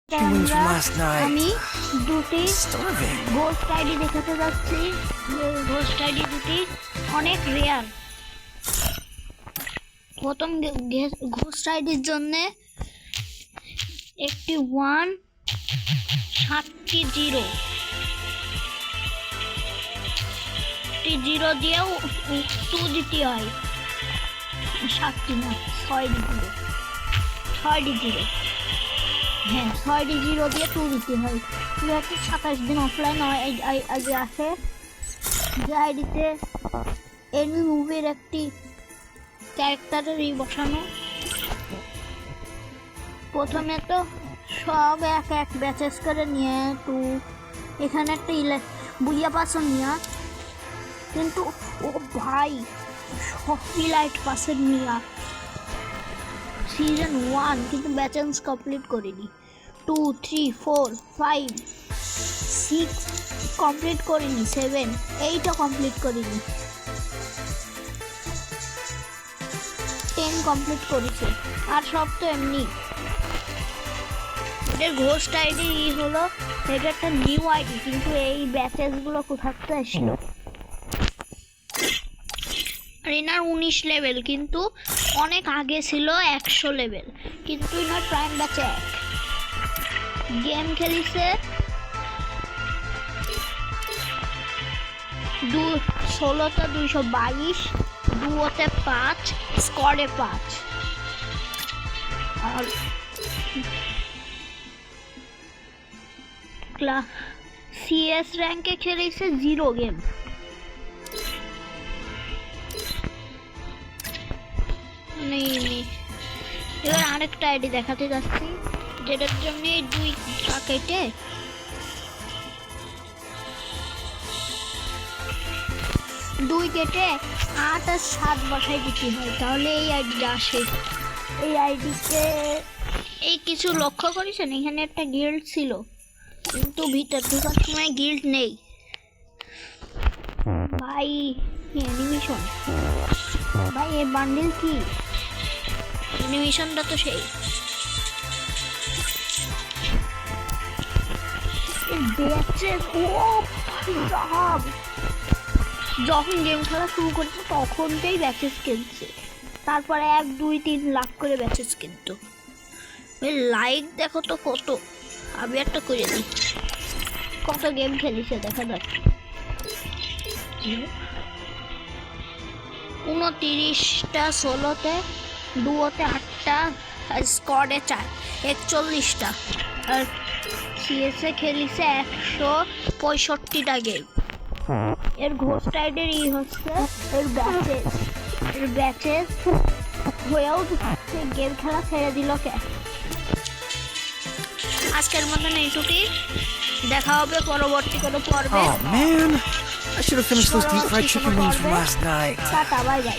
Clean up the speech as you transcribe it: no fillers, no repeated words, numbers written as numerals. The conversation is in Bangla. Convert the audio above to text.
Wings from last আমি night. দুটি Starving. ঘোস্ট আইডি দেখাতে যাচ্ছি। ঘোস্ট আইডি দুটি অনেক রেয়ার। প্রথম ঘোস্ট আইডির জন্য একটি 1 7টি 0 0 দিয়েও 2 দিতে হয়। 7টি না 6টি 0 হ্যাঁ 6টি 0 দিয়ে 2 দিতে হয়। 27 দিন অফলাইন আগে আসে যে আইডিতে এনিমি মুভির একটি ক্যারেক্টারের বসানো। প্রথমে তো সব এক এক ব্যাচেস করে নিয়ে টু এখানে একটা বুইয়া পাসন নিয়ে, কিন্তু ও ভাই সব ইলাইট পাসের নিয়ে সিজন 1 কিন্তু ব্যাচেন্স কমপ্লিট করিনি। 2 3 4 5 6 কমপ্লিট করিনি, 7 8ও কমপ্লিট করিনি, 10 কমপ্লিট করেছে। আর সব তো এমনি। এর ঘোস্ট আইডি হলো এটা একটা নিউ আইডি, কিন্তু এই ব্যাচেসগুলো কোথা থেকে আসলো। আর এনার 19 লেভেল, কিন্তু অনেক আগে ছিল 100 লেভেল, কিন্তু এনার প্রাইম ব্যাচে 1 গেম খেলিছে 16তে 222, দুয়োতে 5, স্কোয়াডে 5। আর সিএস র্যাঙ্কে খেলেছে 0 গেম। এবার আরেকটা আইডি দেখাতে যাচ্ছি, যেটার জন্য 2 কেটে 8 আর 7 বসাই দিতে হয়, তাহলে এই আইডিটা আসে। এই আইডিতে এই কিছু লক্ষ্য করেছেন, এখানে একটা গিল্ড ছিল, কিন্তু ভিতর ঢোকার সময় গিল্ড নেই। ভাই অ্যানিমেশন, ভাই এই বান্ডিল কি অ্যানিমেশনটা তো সেই যখন গেম খেলা শুরু করেছে তখনতেই ব্যাচেস কিনছে, তারপরে 1 2 3 লাখ করে ব্যাচেস কিনতো। লাইক দেখো তো কত, আমি একটা করে দিই কত গেম খেলিছে দেখা যাচ্ছে। 29টা 16তে, দুয়োতে 8টা, আর স্কোয়াডে 41টা। আর সিএসএ খেলিছে 165টা গেম। এর ঘোস্ট আইডির হচ্ছে এর ব্যাচেস হয়েও গেম খেলা ছেড়ে দিল কে। আজকের মতন এইটুকুই, দেখা হবে পরবর্তী কোনো পর্বে। Oh man, I should have finished those deep fried chicken wings from last night. Tata, bye bye.